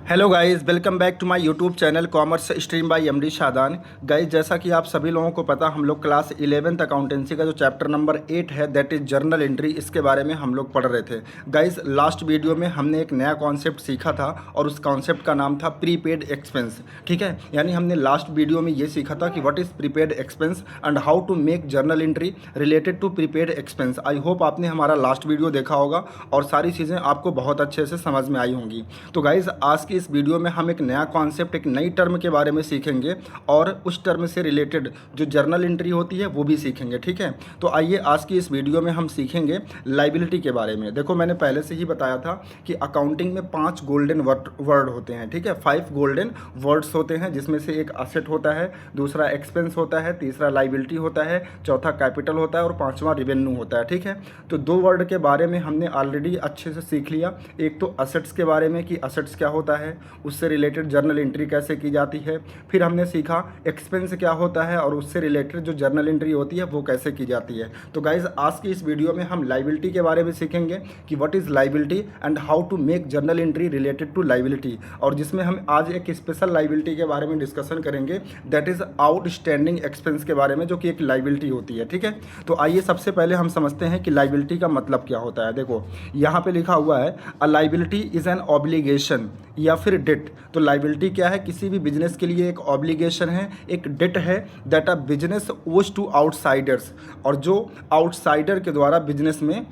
Hello guys, welcome back to my YouTube channel commerce stream by MD Shadan. Guys, जैसा कि आप सभी लोगों को पता, हम लोग क्लास 11th अकाउंटेंसी का जो चैप्टर नंबर 8 है दैट इज़ जर्नल एंट्री, इसके बारे में हम लोग पढ़ रहे थे। गाइस, लास्ट वीडियो में हमने एक नया कॉन्सेप्ट सीखा था और उस कॉन्सेप्ट का नाम था प्रीपेड एक्सपेंस। ठीक है, यानी हमने लास्ट वीडियो में ये सीखा था कि what is prepaid expense and how to make journal entry related to prepaid expense. I hope आपने हमारा लास्ट वीडियो देखा होगा और सारी चीज़ें आपको बहुत अच्छे से समझ में आई होंगी। तो गाइस, आज की इस वीडियो में हम एक नया कॉन्सेप्ट, एक नई टर्म के बारे में सीखेंगे और उस टर्म से रिलेटेड जो जर्नल एंट्री होती है वो भी सीखेंगे। ठीक है, तो आइए आज की इस वीडियो में हम सीखेंगे लाइबिलिटी के बारे में। देखो, मैंने पहले से ही बताया था कि अकाउंटिंग में 5 गोल्डन वर्ड होते हैं। ठीक है, 5 गोल्डन वर्ड्स होते हैं, जिसमें से एक असेट होता है, दूसरा एक्सपेंस होता है, तीसरा लाइबिलिटी होता है, चौथा कैपिटल होता है और पांचवा रिवेन्यू होता है। ठीक है, तो 2 वर्ड के बारे में हमने ऑलरेडी अच्छे से सीख लिया। एक तो असेट्स के बारे में कि असेट्स क्या होता है, उससे रिलेटेड जर्नल एंट्री कैसे की जाती है। फिर हमने सीखा एक्सपेंस क्या होता है और उससे रिलेटेड जो जर्नल एंट्री होती है वो कैसे की जाती है। तो गाइज, आज की इस वीडियो में हम लाइबिलिटी के बारे में सीखेंगे कि what is liability and how to make journal entry related to liability, और जिसमें हम आज एक स्पेशल लाइबिलिटी के बारे में डिस्कशन करेंगे दैट इज़ आउटस्टैंडिंग एक्सपेंस के बारे में, जो कि एक लाइबिलिटी होती है। ठीक है, तो आइए सबसे पहले हम समझते हैं कि लाइबिलिटी का मतलब क्या होता है। देखो, यहाँ पे लिखा हुआ है a liability is an obligation या फिर डेट। तो लाइबिलिटी क्या है? किसी भी बिजनेस के लिए एक ऑब्लिगेशन है, एक डेट है दैट अ बिजनेस ओज टू आउटसाइडर्स, और जो आउटसाइडर के द्वारा बिजनेस में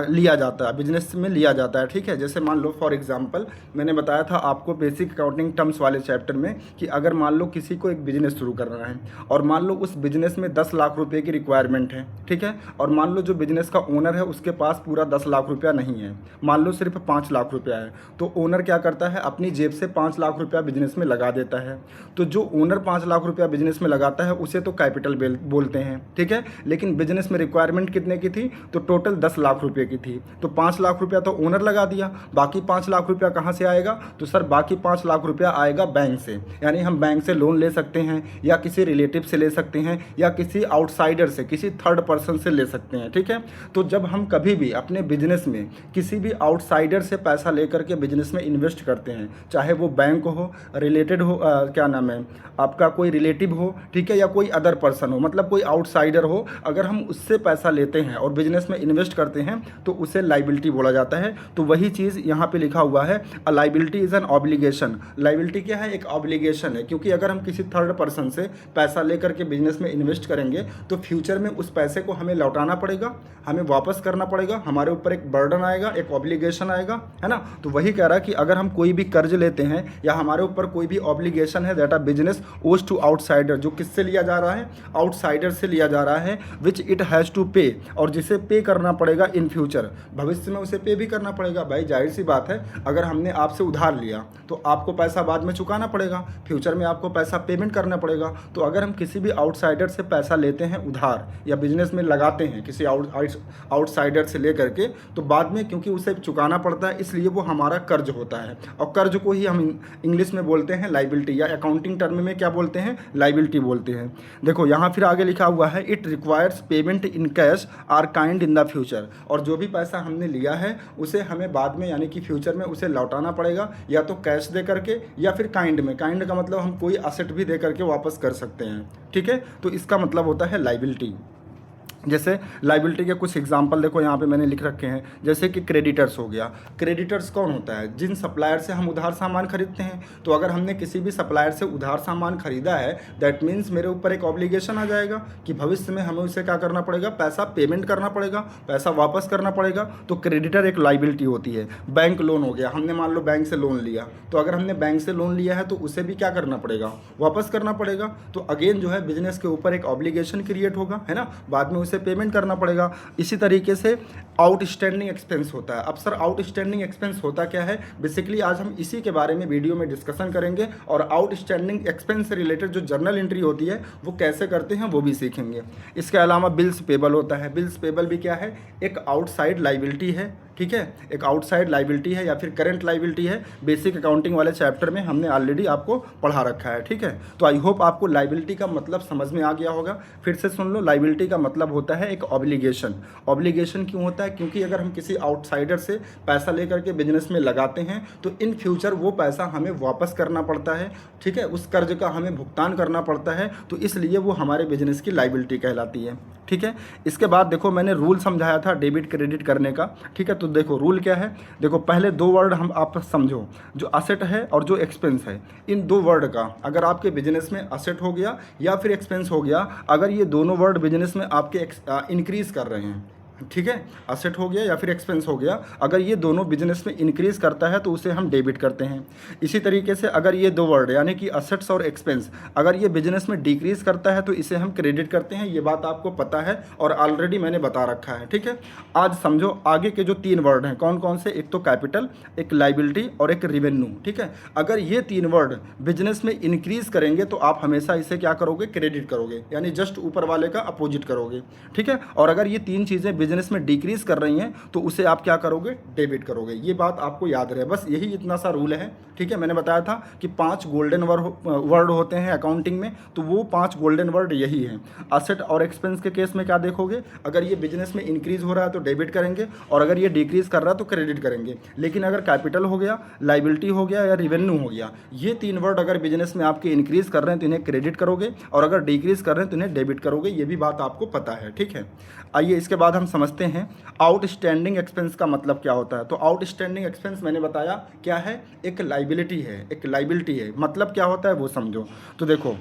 लिया जाता है, बिजनेस में लिया जाता है। ठीक है, जैसे मान लो फॉर एग्जांपल मैंने बताया था आपको बेसिक अकाउंटिंग टर्म्स वाले चैप्टर में कि अगर मान लो किसी को एक बिजनेस शुरू करना है और मान लो उस बिजनेस में 10 लाख रुपए की रिक्वायरमेंट है। ठीक है, और मान लो जो बिजनेस का ओनर है उसके पास पूरा 10 लाख रुपया नहीं है, मान लो सिर्फ 5 लाख रुपया है, तो ओनर क्या करता है? अपनी जेब से 5 लाख रुपया बिजनेस में लगा देता है। तो जो ओनर 5 लाख रुपया बिजनेस में लगाता है उसे तो कैपिटल बोलते हैं। ठीक है, लेकिन बिजनेस में रिक्वायरमेंट कितने की थी? तो टोटल 10 लाख रुपये की थी। तो 5 लाख रुपया तो ओनर लगा दिया, बाकी 5 लाख रुपया कहाँ से आएगा? तो सर, बाकी 5 लाख रुपया आएगा बैंक से, यानी हम बैंक से लोन ले सकते हैं या किसी रिलेटिव से ले सकते हैं या किसी आउटसाइडर से, किसी थर्ड पर्सन से ले सकते हैं। ठीक है, तो जब हम कभी भी अपने बिजनेस में किसी भी आउटसाइडर से पैसा लेकर के बिजनेस में इन्वेस्ट करते हैं, चाहे वो बैंक हो, रिलेटेड हो, क्या नाम है आपका, कोई रिलेटिव हो, ठीक है, या कोई अदर पर्सन हो, मतलब कोई आउटसाइडर हो, अगर हम उससे पैसा लेते हैं और बिजनेस में इन्वेस्ट करते हैं तो उसे लाइबिलिटी बोला जाता है। तो वही चीज़ यहाँ पे लिखा हुआ है, a liability is an obligation. Liability क्या है? एक ऑब्लिगेशन है, क्योंकि अगर हम किसी थर्ड पर्सन से पैसा लेकर के बिजनेस में इन्वेस्ट करेंगे तो फ्यूचर में उस पैसे को हमें लौटाना पड़ेगा, हमें वापस करना पड़ेगा, हमारे ऊपर एक बर्डन आएगा, एक ऑब्लिगेशन आएगा, है ना। तो वही कह रहा है कि अगर हम कोई भी कर्ज लेते हैं या हमारे ऊपर कोई भी ऑब्लिगेशन है दैट अ बिजनेस ओज टू आउटसाइडर, जो किससे लिया जा रहा है? आउटसाइडर से लिया जा रहा है, विच इट हैज़ टू पे, और जिसे पे करना पड़ेगा इन फ्यूचर, भविष्य में उसे पे भी करना पड़ेगा। भाई जाहिर सी बात है, अगर हमने आपसे उधार लिया तो आपको पैसा बाद में चुकाना पड़ेगा, फ्यूचर में आपको पैसा पेमेंट करना पड़ेगा। तो अगर हम किसी भी आउटसाइडर से पैसा लेते हैं उधार या बिजनेस में लगाते हैं किसी आउटसाइडर से लेकर के, तो बाद में क्योंकि उसे चुकाना पड़ता है इसलिए वो हमारा कर्ज होता है, और कर्ज को ही हम इंग्लिश में बोलते हैं लाइबिलिटी, या अकाउंटिंग टर्म में क्या बोलते हैं? लाइबिलिटी बोलते हैं। देखो, यहाँ फिर आगे लिखा हुआ है it requires payment in cash or kind in the future, और जो भी पैसा हमने लिया है उसे हमें बाद में यानी कि फ्यूचर में उसे लौटाना पड़ेगा, या तो कैश दे करके या फिर काइंड में। काइंड का मतलब हम कोई असेट भी दे करके वापस कर सकते हैं। ठीक है, तो इसका मतलब होता है लाइबिलिटी। जैसे लाइबिलिटी के कुछ एग्जांपल देखो यहाँ पे मैंने लिख रखे हैं, जैसे कि क्रेडिटर्स हो गया। क्रेडिटर्स कौन होता है? जिन सप्लायर से हम उधार सामान खरीदते हैं। तो अगर हमने किसी भी सप्लायर से उधार सामान खरीदा है दैट मीन्स मेरे ऊपर एक ऑब्लिगेशन आ जाएगा कि भविष्य में हमें उसे क्या करना पड़ेगा? पैसा पेमेंट करना पड़ेगा, पैसा वापस करना पड़ेगा। तो क्रेडिटर एक लाइबिलिटी होती है। बैंक लोन हो गया, हमने मान लो बैंक से लोन लिया, तो अगर हमने बैंक से लोन लिया है तो उसे भी क्या करना पड़ेगा? वापस करना पड़ेगा। तो अगेन जो है बिजनेस के ऊपर एक ऑब्लिगेशन क्रिएट होगा, है ना, बाद में से पेमेंट करना पड़ेगा। इसी तरीके से आउटस्टैंडिंग एक्सपेंस होता है। अब सर, आउटस्टैंडिंग एक्सपेंस होता क्या है? बेसिकली आज हम इसी के बारे में वीडियो में डिस्कशन करेंगे, और आउटस्टैंडिंग एक्सपेंस से रिलेटेड जो जर्नल एंट्री होती है वो कैसे करते हैं वो भी सीखेंगे। इसके अलावा बिल्स पेबल होता है। बिल्स पेबल भी क्या है? एक आउटसाइड लाइबिलिटी है, ठीक है, एक आउटसाइड लाइबिलिटी है या फिर करंट लाइबिलिटी है, बेसिक अकाउंटिंग वाले चैप्टर में हमने ऑलरेडी आपको पढ़ा रखा है। ठीक है, तो आई होप आपको लाइबिलिटी का मतलब समझ में आ गया होगा। फिर से सुन लो, लाइबिलिटी का मतलब होता है एक ऑब्लिगेशन। ऑब्लिगेशन क्यों होता है? क्योंकि अगर हम किसी आउटसाइडर से पैसा लेकर के बिजनेस में लगाते हैं तो इन फ्यूचर वो पैसा हमें वापस करना पड़ता है। ठीक है, उस कर्ज का हमें भुगतान करना पड़ता है, तो इसलिए वो हमारे बिजनेस की लाइबिलिटी कहलाती है। ठीक है, इसके बाद देखो मैंने रूल समझाया था डेबिट क्रेडिट करने का। ठीक है, तो देखो रूल क्या है। देखो पहले दो वर्ड हम आप समझो, जो असेट है और जो एक्सपेंस है, इन दो वर्ड का अगर आपके बिजनेस में असेट हो गया या फिर एक्सपेंस हो गया, अगर ये दोनों वर्ड बिजनेस में आपके इंक्रीज कर रहे हैं, ठीक है, असेट हो गया या फिर एक्सपेंस हो गया, अगर ये दोनों बिजनेस में इंक्रीज करता है तो उसे हम डेबिट करते हैं। इसी तरीके से अगर ये दो वर्ड यानी कि असेट्स और एक्सपेंस अगर ये बिजनेस में डिक्रीज करता है तो इसे हम क्रेडिट करते हैं। ये बात आपको पता है और ऑलरेडी मैंने बता रखा है। ठीक है, आज समझो आगे के जो तीन वर्ड हैं कौन कौन से, एक तो कैपिटल, एक लाइबिलिटी और एक रिवेन्यू। ठीक है, अगर ये तीन वर्ड बिजनेस में इंक्रीज करेंगे तो आप हमेशा इसे क्या करोगे, क्रेडिट करोगे, यानी जस्ट ऊपर वाले का अपोजिट करोगे। ठीक है, और अगर ये तीन चीज़ें बिजनेस में डिक्रीज कर रही हैं तो उसे आप क्या करोगे, डेबिट करोगे। ये बात आपको याद रहे, बस यही इतना सा रूल है। ठीक है, मैंने बताया था कि 5 गोल्डन वर्ड होते हैं अकाउंटिंग में, तो वो 5 गोल्डन वर्ड यही हैं। असेट और एक्सपेंस के केस में क्या देखोगे, अगर ये बिजनेस में इंक्रीज हो रहा है तो डेबिट करेंगे और अगर ये डिक्रीज कर रहा है तो क्रेडिट करेंगे। लेकिन अगर कैपिटल हो गया, लाइबिलिटी हो गया या रिवेन्यू हो गया, ये तीन वर्ड अगर बिजनेस में आपके इंक्रीज कर रहे हैं तो इन्हें क्रेडिट करोगे और अगर डिक्रीज कर रहे हैं तो इन्हें डेबिट करोगे। ये भी बात आपको पता है। ठीक है, आइए इसके बाद हम समझते हैं आउटस्टैंडिंग एक्सपेंस का मतलब क्या होता है। तो आउटस्टैंडिंग एक्सपेंस मैंने बताया क्या है, एक लाइबिलिटी है, एक लाइबिलिटी है। मतलब क्या होता है वो समझो। तो देखो,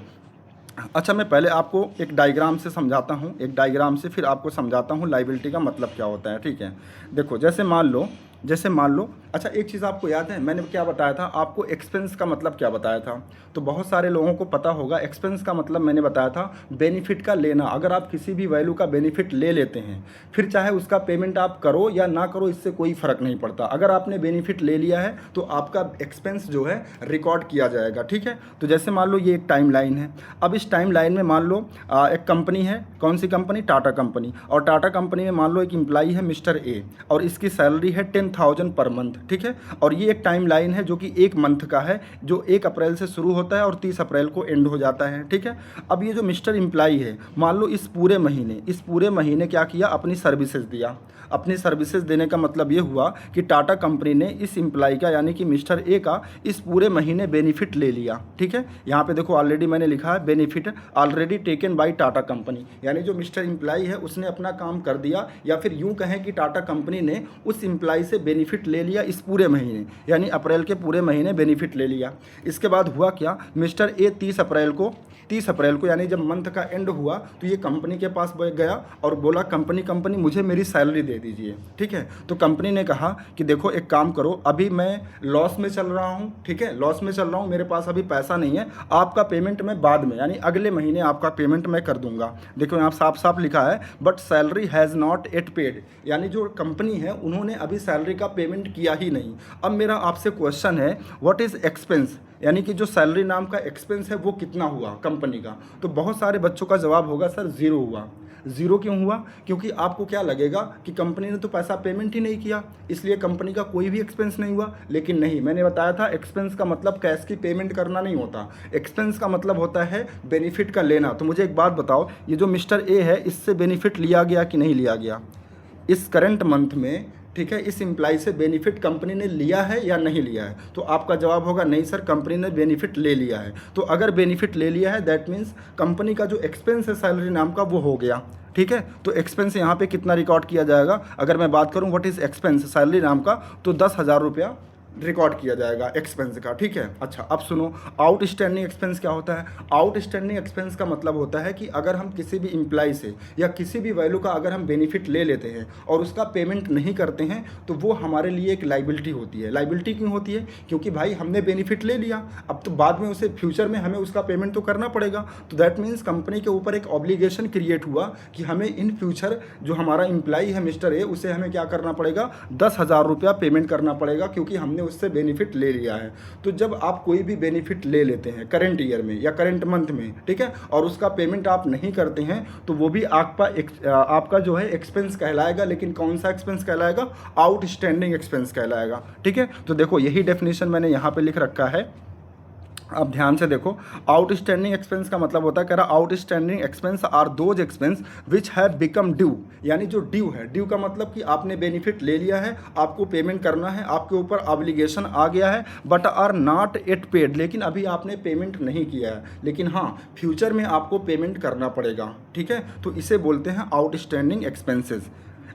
अच्छा मैं पहले आपको एक डायग्राम से समझाता हूँ, एक डायग्राम से फिर आपको समझाता हूँ लाइबिलिटी का मतलब क्या होता है। ठीक है, देखो जैसे मान लो अच्छा एक चीज़ आपको याद है मैंने क्या बताया था आपको, एक्सपेंस का मतलब क्या बताया था। तो बहुत सारे लोगों को पता होगा, एक्सपेंस का मतलब मैंने बताया था बेनिफिट का लेना। अगर आप किसी भी वैल्यू का बेनिफिट ले लेते हैं, फिर चाहे उसका पेमेंट आप करो या ना करो, इससे कोई फ़र्क नहीं पड़ता। अगर आपने बेनिफिट ले लिया है तो आपका एक्सपेंस जो है रिकॉर्ड किया जाएगा। ठीक है, तो जैसे मान लो ये एक टाइम लाइन है। अब इस टाइम लाइन में मान लो एक कंपनी है, कौन सी कंपनी, टाटा कंपनी, और टाटा कंपनी में मान लो एक एम्प्लॉई है मिस्टर ए और इसकी सैलरी है 10,000 पर मंथ। ठीक है, और ये एक टाइम लाइन है जो कि एक मंथ का है, जो 1 अप्रैल से शुरू होता है और 30 अप्रैल को एंड हो जाता है। ठीक है, अब ये जो मिस्टर एम्प्लॉई है, मान लो इस पूरे महीने क्या किया, अपनी सर्विसेज दिया। अपनी सर्विसेज देने का मतलब ये हुआ कि टाटा कंपनी ने इस एम्प्लॉई का यानी कि मिस्टर ए का इस पूरे महीने बेनिफिट ले लिया। ठीक है, यहाँ पे देखो ऑलरेडी मैंने लिखा है benefit already taken by Tata company, यानी जो मिस्टर एम्प्लॉई है उसने अपना काम कर दिया, या फिर यूँ कहें कि टाटा कंपनी ने उस एम्प्लॉई से बेनिफिट ले लिया इस पूरे महीने, यानी अप्रैल के पूरे महीने बेनिफिट ले लिया। इसके बाद हुआ क्या, मिस्टर ए 30 अप्रैल को यानी जब मंथ का एंड हुआ तो ये कंपनी के पास गया और बोला कंपनी मुझे मेरी सैलरी दे दीजिए। ठीक है, तो कंपनी ने कहा कि देखो एक काम करो, अभी मैं लॉस में चल रहा हूँ। ठीक है, लॉस में चल रहा हूँ, मेरे पास अभी पैसा नहीं है, आपका पेमेंट मैं बाद में यानी अगले महीने आपका पेमेंट मैं कर दूंगा। देखो यहाँ साफ साफ लिखा है but salary has not yet paid, यानी जो कंपनी है उन्होंने अभी सैलरी का पेमेंट किया ही नहीं। अब मेरा आपसे क्वेश्चन है व्हाट इज़ एक्सपेंस, यानी कि जो सैलरी नाम का एक्सपेंस है वो कितना हुआ कंपनी का। तो बहुत सारे बच्चों का जवाब होगा सर 0 हुआ। 0 क्यों हुआ, क्योंकि आपको क्या लगेगा कि कंपनी ने तो पैसा पेमेंट ही नहीं किया, इसलिए कंपनी का कोई भी एक्सपेंस नहीं हुआ। लेकिन नहीं, मैंने बताया था एक्सपेंस का मतलब कैश की पेमेंट करना नहीं होता, एक्सपेंस का मतलब होता है बेनिफिट का लेना। तो मुझे एक बात बताओ, ये जो मिस्टर ए है इससे बेनिफिट लिया गया कि नहीं लिया गया इस करंट मंथ में। ठीक है, इस एम्प्लॉय से बेनिफिट कंपनी ने लिया है या नहीं लिया है, तो आपका जवाब होगा नहीं सर कंपनी ने बेनिफिट ले लिया है। तो अगर बेनिफिट ले लिया है दैट मीन्स कंपनी का जो एक्सपेंस है सैलरी नाम का वो हो गया। ठीक है, तो एक्सपेंस यहाँ पे कितना रिकॉर्ड किया जाएगा, अगर मैं बात करूँ व्हाट इज़ एक्सपेंस सैलरी नाम का, तो 10,000 रुपया रिकॉर्ड किया जाएगा एक्सपेंस का। ठीक है, अच्छा अब सुनो आउटस्टैंडिंग एक्सपेंस क्या होता है। आउटस्टैंडिंग एक्सपेंस का मतलब होता है कि अगर हम किसी भी एम्प्लॉय से या किसी भी वैल्यू का अगर हम बेनिफिट ले लेते हैं और उसका पेमेंट नहीं करते हैं तो वो हमारे लिए एक लाइबिलिटी होती है। लाइबिलिटी क्यों होती है, क्योंकि भाई हमने बेनिफिट ले लिया, अब तो बाद में उसे फ्यूचर में हमें उसका पेमेंट तो करना पड़ेगा। तो दैट मीन्स कंपनी के ऊपर एक ऑब्लिगेशन क्रिएट हुआ कि हमें इन फ्यूचर जो हमारा एम्प्लॉय है मिस्टर ए, उसे हमें क्या करना पड़ेगा, 10,000 रुपया पेमेंट करना पड़ेगा, क्योंकि हमने हमने उससे बेनिफिट ले लिया है। तो जब आप कोई भी बेनिफिट ले लेते हैं करंट ईयर में या करंट मंथ में, ठीक है, और उसका पेमेंट आप नहीं करते हैं, तो वो भी आपका जो है एक्सपेंस कहलाएगा। लेकिन कौन सा एक्सपेंस कहलाएगा? आउटस्टैंडिंग एक्सपेंस कहलाएगा। ठीक है, तो देखो यही डेफिनेशन मैंने यहाँ पे लिख रखा है, अब ध्यान से देखो। आउटस्टैंडिंग एक्सपेंस का मतलब होता है, कह रहा outstanding expense are those expense which have become due, यानी जो ड्यू है, ड्यू का मतलब कि आपने बेनिफिट ले लिया है, आपको पेमेंट करना है, आपके ऊपर ऑब्लिगेशन आ गया है, but are not yet paid, लेकिन अभी आपने पेमेंट नहीं किया है, लेकिन हाँ फ्यूचर में आपको पेमेंट करना पड़ेगा। ठीक है, तो इसे बोलते हैं आउटस्टैंडिंग एक्सपेंसेस।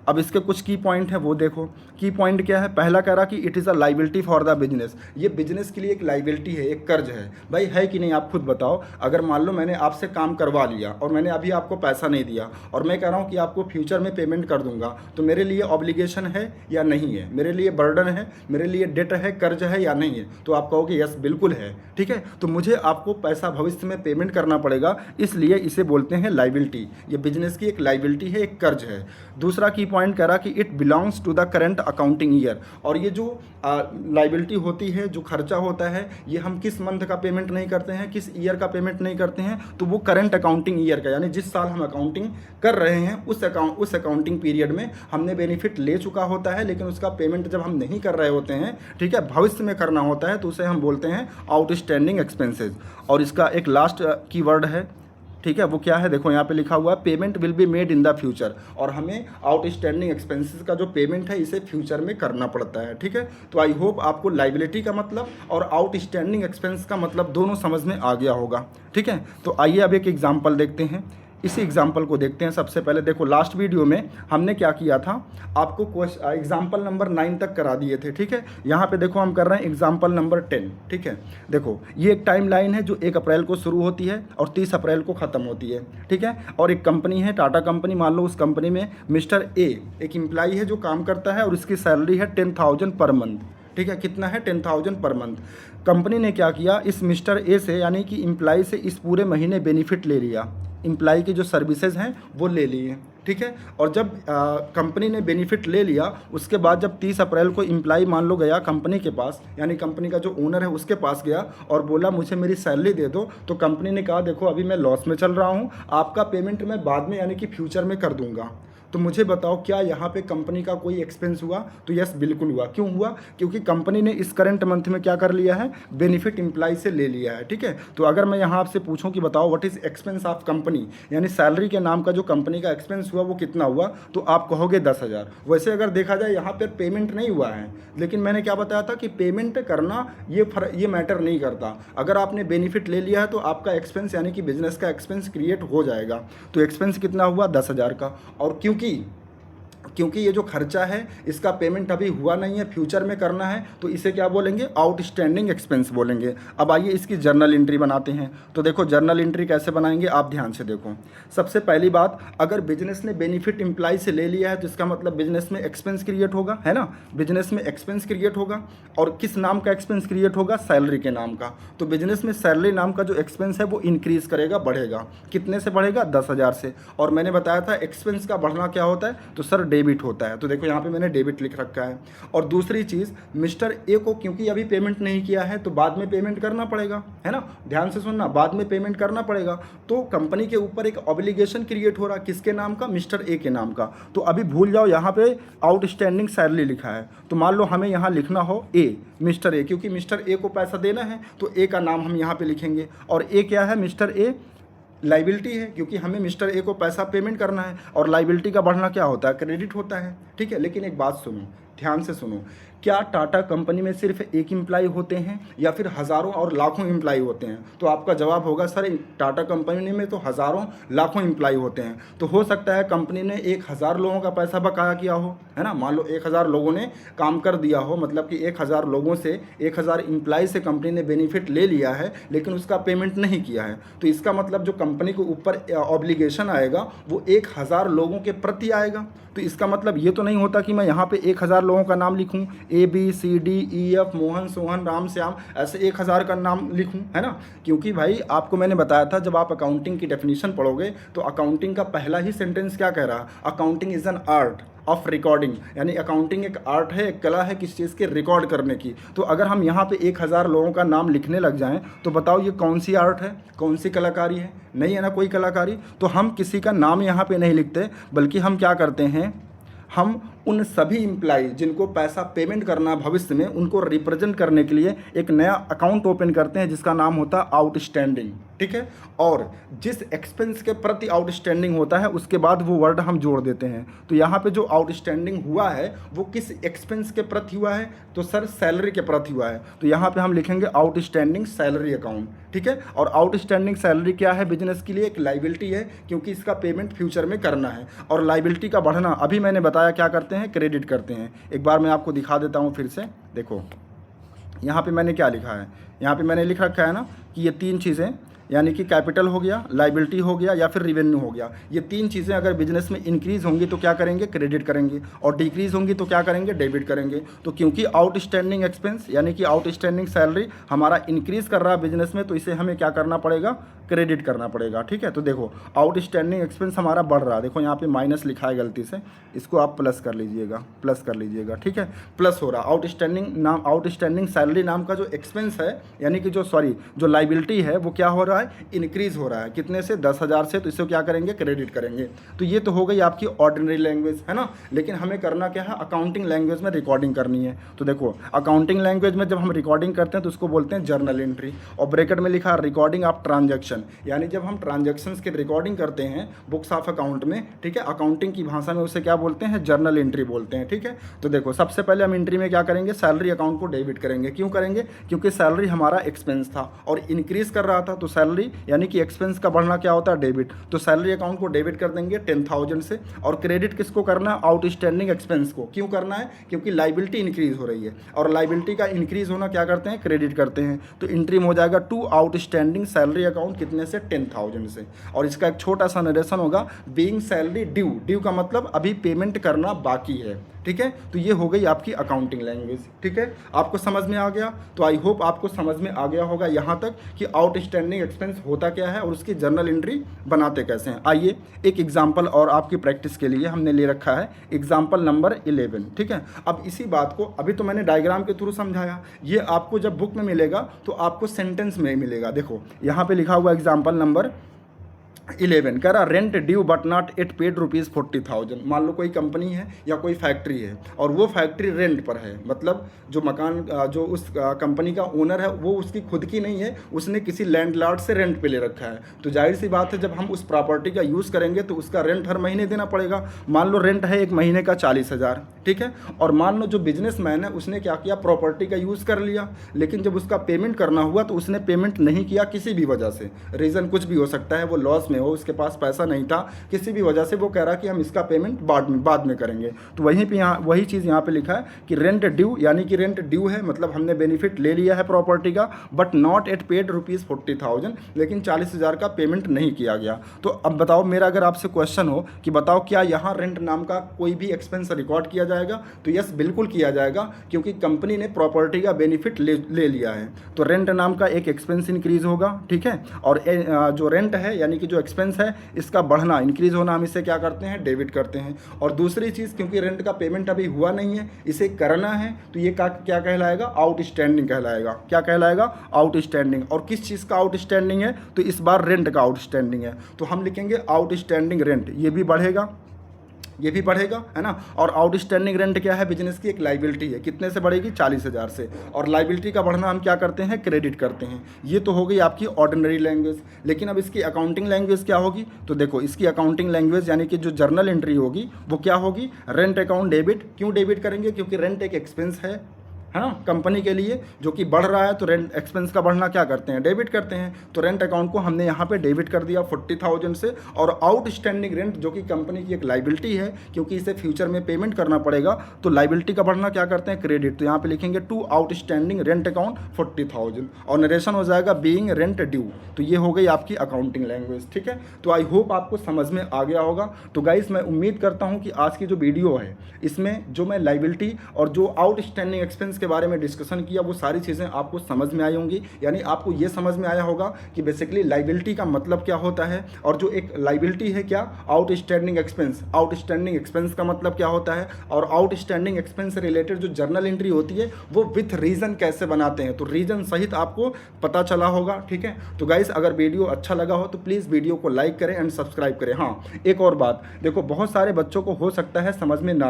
अब इसके कुछ की पॉइंट है वो देखो। की पॉइंट क्या है? पहला कह रहा कि it is a liability for the business, ये बिजनेस के लिए एक लाइबिलिटी है, एक कर्ज है। भाई है कि नहीं, आप खुद बताओ। अगर मान लो मैंने आपसे काम करवा लिया और मैंने अभी आपको पैसा नहीं दिया और मैं कह रहा हूँ कि आपको फ्यूचर में पेमेंट कर दूंगा, तो मेरे लिए ऑब्लिगेशन है या नहीं है? मेरे लिए बर्डन है, मेरे लिए डेट है, कर्ज है या नहीं है? तो आप कहोगे यस बिल्कुल है। ठीक है, तो मुझे आपको पैसा भविष्य में पेमेंट करना पड़ेगा, इसलिए इसे बोलते हैं लाइबिलिटी। ये बिजनेस की एक लाइबिलिटी है, एक कर्ज है। दूसरा की पॉइंट कह रहा कि it belongs to the current accounting year, और ये जो लाइबिलिटी होती है, जो खर्चा होता है, ये हम किस मंथ का पेमेंट नहीं करते हैं, किस ईयर का पेमेंट नहीं करते हैं, तो वो करंट अकाउंटिंग ईयर का, यानी जिस साल हम अकाउंटिंग कर रहे हैं उस अकाउंटिंग पीरियड में हमने बेनिफिट ले चुका होता है, लेकिन उसका पेमेंट जब हम नहीं कर रहे होते हैं, ठीक है, भविष्य में करना होता है, तो उसे हम बोलते हैं आउटस्टैंडिंग एक्सपेंसेस। और इसका एक लास्ट कीवर्ड है, ठीक है, वो क्या है? देखो यहाँ पे लिखा हुआ है payment will be made in the future, और हमें आउटस्टैंडिंग एक्सपेंसेस का जो पेमेंट है इसे फ्यूचर में करना पड़ता है। ठीक है, तो आई होप आपको लाइबिलिटी का मतलब और आउटस्टैंडिंग एक्सपेंस का मतलब दोनों समझ में आ गया होगा। ठीक है, तो आइए अब एक एग्जाम्पल देखते हैं। इसी एग्जाम्पल को देखते हैं। सबसे पहले देखो, लास्ट वीडियो में हमने क्या किया था, आपको एग्जाम्पल नंबर 9 तक करा दिए थे। ठीक है, यहाँ पे देखो हम कर रहे हैं एग्जाम्पल नंबर 10। ठीक है, देखो ये एक टाइम लाइन है जो 1 अप्रैल को शुरू होती है और 30 अप्रैल को ख़त्म होती है। ठीक है, और एक कंपनी है टाटा कंपनी, मान लो उस कंपनी में मिस्टर ए एक एम्प्लाई है जो काम करता है और उसकी सैलरी है 10,000 पर मंथ। ठीक है, कितना है? 10,000 पर मंथ। कंपनी ने क्या किया, इस मिस्टर ए से यानी कि एम्प्लाई से इस पूरे महीने बेनिफिट ले लिया, एम्प्लाई की जो सर्विसेज हैं वो ले लिए। ठीक है, और जब कंपनी ने बेनिफिट ले लिया, उसके बाद जब 30 अप्रैल को एम्प्लाई मान लो गया कंपनी के पास, यानी कंपनी का जो ओनर है उसके पास गया और बोला मुझे मेरी सैलरी दे दो, तो कंपनी ने कहा देखो अभी मैं लॉस में चल रहा हूँ, आपका पेमेंट मैं बाद में यानी कि फ्यूचर में कर दूंगा। तो मुझे बताओ क्या यहाँ पे कंपनी का कोई एक्सपेंस हुआ? तो यस बिल्कुल हुआ। क्यों हुआ? क्योंकि कंपनी ने इस करंट मंथ में क्या कर लिया है, बेनिफिट एम्प्लाई से ले लिया है। ठीक है, तो अगर मैं यहाँ आपसे पूछूं कि बताओ what is expense of company, यानी सैलरी के नाम का जो कंपनी का एक्सपेंस हुआ वो कितना हुआ, तो आप कहोगे 10,000। वैसे अगर देखा जाए यहाँ पर पेमेंट नहीं हुआ है, लेकिन मैंने क्या बताया था कि पेमेंट करना ये मैटर नहीं करता। अगर आपने बेनिफिट ले लिया है तो आपका एक्सपेंस यानी कि बिजनेस का एक्सपेंस क्रिएट हो जाएगा। तो एक्सपेंस कितना हुआ? 10,000 का। और क्योंकि ये जो खर्चा है इसका पेमेंट अभी हुआ नहीं है, फ्यूचर में करना है, तो इसे क्या बोलेंगे? आउटस्टैंडिंग एक्सपेंस बोलेंगे। अब आइए इसकी जर्नल एंट्री बनाते हैं। तो देखो जर्नल एंट्री कैसे बनाएंगे, आप ध्यान से देखो। सबसे पहली बात, अगर बिजनेस ने बेनिफिट एम्प्लाई से ले लिया है तो इसका मतलब बिजनेस में एक्सपेंस क्रिएट होगा, है ना? बिजनेस में एक्सपेंस क्रिएट होगा, और किस नाम का एक्सपेंस क्रिएट होगा? सैलरी के नाम का। तो बिजनेस में सैलरी नाम का जो एक्सपेंस है वो इंक्रीज करेगा, बढ़ेगा। कितने से बढ़ेगा? 10,000 से। और मैंने बताया था एक्सपेंस का बढ़ना क्या होता है, तो सर डेबिट होता है। तो देखो यहाँ पे मैंने डेबिट लिख रखा है। और दूसरी चीज़, मिस्टर ए को क्योंकि अभी पेमेंट नहीं किया है तो बाद में पेमेंट करना पड़ेगा, है ना? ध्यान से सुनना, बाद में पेमेंट करना पड़ेगा। तो कंपनी के ऊपर एक ऑब्लिगेशन क्रिएट हो रहा, किसके नाम का? मिस्टर ए के नाम का। तो अभी भूल जाओ यहाँ पे आउटस्टैंडिंग सैलरी लिखा है, तो मान लो हमें यहाँ लिखना हो ए, मिस्टर ए, क्योंकि मिस्टर ए को पैसा देना है तो ए का नाम हम यहाँ पे लिखेंगे। और ए क्या है? मिस्टर ए लाइबिलिटी है, क्योंकि हमें मिस्टर ए को पैसा पेमेंट करना है, और लाइबिलिटी का बढ़ना क्या होता है? क्रेडिट होता है। ठीक है, लेकिन एक बात सुनो, ध्यान से सुनो, क्या टाटा कंपनी में सिर्फ एक एम्प्लाई होते हैं या फिर हज़ारों और लाखों एम्प्लाई होते हैं? तो आपका जवाब होगा सर टाटा कंपनी में तो हज़ारों लाखों एम्प्लाई होते हैं। तो हो सकता है कंपनी ने 1,000 लोगों का पैसा बकाया किया हो, है ना? मान लो 1,000 लोगों ने काम कर दिया हो, मतलब कि 1,000 लोगों से 1,000 एम्प्लाई से कंपनी ने बेनिफिट ले लिया है लेकिन उसका पेमेंट नहीं किया है। तो इसका मतलब जो कंपनी के ऊपर ऑब्लिगेशन आएगा वो 1,000 लोगों के प्रति आएगा। तो इसका मतलब ये तो नहीं होता कि मैं यहाँ पे 1,000 लोगों का नाम लिखूँ, ABCDEF, मोहन, सोहन, राम, श्याम, ऐसे 1000 का नाम लिखूं, है ना? क्योंकि भाई आपको मैंने बताया था जब आप अकाउंटिंग की डेफिनेशन पढ़ोगे तो अकाउंटिंग का पहला ही सेंटेंस क्या कह रहा है? Accounting is an art of recording, यानी अकाउंटिंग एक आर्ट है, एक कला है किस चीज़ के? रिकॉर्ड करने की। तो अगर हम यहाँ पे 1000 लोगों का नाम लिखने लग जाएं तो बताओ ये कौन सी आर्ट है, कौन सी कलाकारी है? नहीं है ना कोई कलाकारी। तो हम किसी का नाम यहाँ पे नहीं लिखते, बल्कि हम क्या करते हैं, हम उन सभी इम्प्लाई जिनको पैसा पेमेंट करना है भविष्य में, उनको रिप्रेजेंट करने के लिए एक नया अकाउंट ओपन करते हैं जिसका नाम होता है आउटस्टैंडिंग, ठीक है? और जिस एक्सपेंस के प्रति आउटस्टैंडिंग होता है उसके बाद वो वर्ड हम जोड़ देते हैं। तो यहाँ पे जो आउटस्टैंडिंग हुआ है वो किस एक्सपेंस के प्रति हुआ है? तो सर सैलरी के प्रति हुआ है। तो यहाँ पे हम लिखेंगे आउटस्टैंडिंग सैलरी अकाउंट, ठीक है? और आउटस्टैंडिंग सैलरी क्या है? बिजनेस के लिए एक लाइबिलिटी है, क्योंकि इसका पेमेंट फ्यूचर में करना है। और लाइबिलिटी का बढ़ना अभी मैंने बताया क्या करते हैं? क्रेडिट करते हैं। एक बार मैं आपको दिखा देता हूँ फिर से। देखो यहाँ पे मैंने क्या लिखा है, यहाँ पे मैंने लिख रखा है ना कि ये 3 चीज़ें, यानी कि कैपिटल हो गया, लाइबिलिटी हो गया या फिर रिवेन्यू हो गया। ये 3 चीज़ें अगर बिजनेस में इंक्रीज़ होंगी तो क्या करेंगे? क्रेडिट करेंगे। और डिक्रीज़ होंगी तो क्या करेंगे? डेबिट करेंगे। तो क्योंकि आउटस्टैंडिंग एक्सपेंस यानी कि आउटस्टैंडिंग सैलरी हमारा इंक्रीज़ कर रहा है बिजनेस में, तो इसे हमें क्या करना पड़ेगा? क्रेडिट करना पड़ेगा, ठीक है? तो देखो आउटस्टैंडिंग एक्सपेंस हमारा बढ़ रहा है, देखो यहाँ पे माइनस लिखा है गलती से, इसको आप प्लस कर लीजिएगा, प्लस कर लीजिएगा, ठीक है? प्लस हो रहा आउटस्टैंडिंग सैलरी नाम का जो एक्सपेंस है, यानी कि जो लाइबिलिटी है वो क्या हो रहा है? इंक्रीज़ हो रहा है। कितने से? 10,000 से। तो इसे क्या करेंगे? क्रेडिट करेंगे। तो ये तो हो गई आपकी ऑर्डिनरी लैंग्वेज, है ना? लेकिन हमें करना क्या है? अकाउंटिंग लैंग्वेज में रिकॉर्डिंग करनी है। तो देखो अकाउंटिंग लैंग्वेज में जब हम रिकॉर्डिंग करते हैं तो उसको बोलते हैं जर्नल एंट्री। और ब्रैकेट में लिखा रिकॉर्डिंग ऑफ ट्रांजैक्शन, यानी जब हम ट्रांजैक्शंस की रिकॉर्डिंग करते हैं बुक्स ऑफ अकाउंट में, ठीक है? अकाउंटिंग की भाषा में उसे क्या बोलते हैं? जर्नल एंट्री बोलते हैं, ठीक है? तो देखो सबसे पहले हम एंट्री में क्या करेंगे? सैलरी अकाउंट को डेबिट करेंगे। क्यों करेंगे? क्योंकि सैलरी हमारा एक्सपेंस था और इंक्रीज कर रहा था, तो सैलरी यानी कि एक्सपेंस का बढ़ना क्या होता है? डेबिट। तो सैलरी अकाउंट को डेबिट कर देंगे 10,000 से। और क्रेडिट किसको करना है? आउटस्टैंडिंग एक्सपेंस को। क्यों करना है? क्योंकि लाइबिलिटी इंक्रीज हो रही है और लाइबिलिटी का इंक्रीज होना क्या करते हैं? क्रेडिट करते हैं। तो एंट्री में हो जाएगा टू आउटस्टैंडिंग सैलरी अकाउंट, कितने से? 10,000 से। और इसका एक छोटा सा नरेशन होगा, बीइंग सैलरी ड्यू। ड्यू का मतलब अभी पेमेंट करना बाकी है, ठीक है? तो ये हो गई आपकी अकाउंटिंग लैंग्वेज, ठीक है? आपको समझ में आ गया? तो आई होप आपको समझ में आ गया होगा यहाँ तक कि आउटस्टैंडिंग एक्सपेंस होता क्या है और उसकी जर्नल एंट्री बनाते कैसे हैं। आइए एक एग्जाम्पल और आपकी प्रैक्टिस के लिए हमने ले रखा है, एग्जाम्पल नंबर 11, ठीक है? अब इसी बात को अभी तो मैंने डायग्राम के थ्रू समझाया, ये आपको जब बुक में मिलेगा तो आपको सेंटेंस में मिलेगा। देखो यहाँ पे लिखा हुआ एग्जाम्पल नंबर 11 कह रहा rent due but not yet paid ₹40,000। मान लो कोई कंपनी है या कोई फैक्ट्री है और वो फैक्ट्री रेंट पर है, मतलब जो मकान जो उस कंपनी का ओनर है वो उसकी खुद की नहीं है, उसने किसी लैंडलॉर्ड से रेंट पे ले रखा है। तो जाहिर सी बात है जब हम उस प्रॉपर्टी का यूज़ करेंगे तो उसका रेंट हर महीने देना पड़ेगा। मान लो रेंट है एक महीने का 40,000, ठीक है? और मान लो जो बिजनेसमैन है उसने क्या किया, प्रॉपर्टी का यूज़ कर लिया, लेकिन जब उसका पेमेंट करना हुआ तो उसने पेमेंट नहीं किया किसी भी वजह से। रीज़न कुछ भी हो सकता है, वो लॉस में हो, उसके पास पैसा नहीं था, किसी भी वजह से वो कह रहा कि हम इसका पेमेंट बाद में करेंगे। तो वहीं पे यहाँ वही चीज़ यहाँ पे लिखा है कि रेंट ड्यू, यानी कि रेंट ड्यू है मतलब हमने बेनिफिट ले लिया है प्रॉपर्टी का, बट नॉट एट पेड ₹40,000, लेकिन 40,000 का पेमेंट नहीं किया गया। तो अब बताओ, मेरा अगर आपसे क्वेश्चन हो कि बताओ क्या यहाँ रेंट नाम का कोई भी एक्सपेंस रिकॉर्ड किया जाएगा, तो यस बिल्कुल किया जाएगा, क्योंकि कंपनी ने प्रॉपर्टी का बेनिफिट ले लिया है। तो रेंट नाम का एक एक्सपेंस इंक्रीज होगा, ठीक है? और जो रेंट है यानी कि जो एक्सपेंस है इसका बढ़ना, इंक्रीज होना, हम इसे क्या करते हैं? डेबिट करते हैं। और दूसरी चीज़, क्योंकि रेंट का पेमेंट अभी हुआ नहीं है, इसे करना है, तो ये क्या कहलाएगा? आउटस्टैंडिंग कहलाएगा। क्या कहलाएगा? आउटस्टैंडिंग। और किस चीज़ का आउटस्टैंडिंग है? तो इस बार रेंट का आउटस्टैंडिंग है, तो हम लिखेंगे आउटस्टैंडिंग रेंट। ये भी बढ़ेगा, ये भी बढ़ेगा, है ना? और आउटस्टैंडिंग रेंट क्या है? बिजनेस की एक लाइबिलिटी है, कितने से बढ़ेगी? 40,000 से। और लाइबिलिटी का बढ़ना हम क्या करते हैं? क्रेडिट करते हैं। ये तो हो गई आपकी ऑर्डिनरी लैंग्वेज। लेकिन अब इसकी अकाउंटिंग लैंग्वेज क्या होगी? तो देखो इसकी अकाउंटिंग लैंग्वेज यानी कि जो जर्नल एंट्री होगी वो क्या होगी? Rent account debit. क्यों डेबिट करेंगे? क्योंकि रेंट एक एक्सपेंस है, है ना, कंपनी के लिए जो कि बढ़ रहा है, तो रेंट एक्सपेंस का बढ़ना क्या करते हैं, डेबिट करते हैं। तो रेंट अकाउंट को हमने यहाँ पे डेबिट कर दिया 40,000 से, और आउटस्टैंडिंग रेंट जो कि कंपनी की एक लाइबिलिटी है, क्योंकि इसे फ्यूचर में पेमेंट करना पड़ेगा, तो लाइबिलिटी का बढ़ना क्या करते हैं, क्रेडिट। तो यहाँ पे लिखेंगे टू आउटस्टैंडिंग रेंट अकाउंट 40,000, और नरेशन हो जाएगा बीइंग रेंट ड्यू। तो ये हो गई आपकी अकाउंटिंग लैंग्वेज, ठीक है। तो आई होप आपको समझ में आ गया होगा। तो गाइस मैं उम्मीद करता हूँ कि आज की जो वीडियो है इसमें जो मैं लाइबिलिटी और जो आउटस्टैंडिंग एक्सपेंस के बारे में डिस्कशन किया, वो सारी चीज़ें आपको समझ में आई होंगी। यानी आपको ये समझ में आया होगा कि बेसिकली लाइबिलिटी का मतलब क्या होता है, और जो एक लाइबिलिटी है क्या, आउटस्टैंडिंग एक्सपेंस। आउटस्टैंडिंग एक्सपेंस का मतलब क्या होता है, और आउटस्टैंडिंग एक्सपेंस से रिलेटेड जो जर्नल एंट्री होती है वो विथ रीजन कैसे बनाते हैं, तो रीजन सहित आपको पता चला होगा, ठीक है। तो गाइस अगर वीडियो अच्छा लगा हो तो प्लीज़ वीडियो को लाइक करें एंड सब्सक्राइब करें। हाँ, एक और बात, देखो बहुत सारे बच्चों को हो सकता है समझ में ना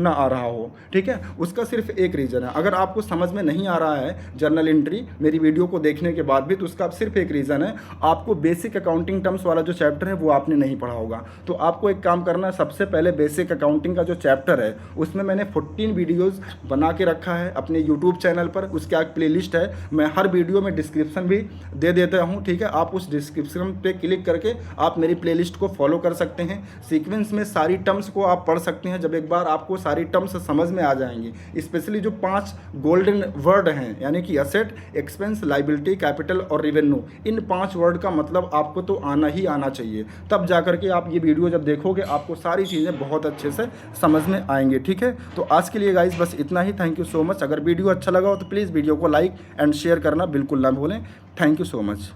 आ रहा हो, ठीक है। उसका सिर्फ एक रीज़न है, अगर आपको समझ में नहीं आ रहा है जर्नल एंट्री मेरी वीडियो को देखने के बाद भी, तो उसका सिर्फ एक रीज़न है, आपको बेसिक अकाउंटिंग टर्म्स वाला जो चैप्टर है वो आपने नहीं पढ़ा होगा। तो आपको एक काम करना है, सबसे पहले बेसिक अकाउंटिंग का जो चैप्टर है उसमें मैंने 14 वीडियोज़ बना के रखा है अपने यूट्यूब चैनल पर। उसका एक प्लेलिस्ट है, मैं हर वीडियो में डिस्क्रिप्शन भी दे देता हूँ, ठीक है। आप उस डिस्क्रिप्शन पे क्लिक करके आप मेरी प्लेलिस्ट को फॉलो कर सकते हैं। सीक्वेंस में सारी टर्म्स को आप पढ़ सकते हैं। जब एक बार आपको सारी टर्म्स समझ में आ जाएंगी, स्पेशली जो 5 गोल्डन वर्ड हैं, यानी कि असेट, एक्सपेंस, लाइबिलिटी, कैपिटल और रेवेन्यू, इन 5 वर्ड का मतलब आपको तो आना ही आना चाहिए। तब जाकर के आप ये वीडियो जब देखोगे आपको सारी चीज़ें बहुत अच्छे से समझ में आएंगे, ठीक है। तो आज के लिए गाइस बस इतना ही। Thank you so much. अगर वीडियो अच्छा लगा हो तो प्लीज़ वीडियो को लाइक एंड शेयर करना बिल्कुल ना भूलें। Thank you so much.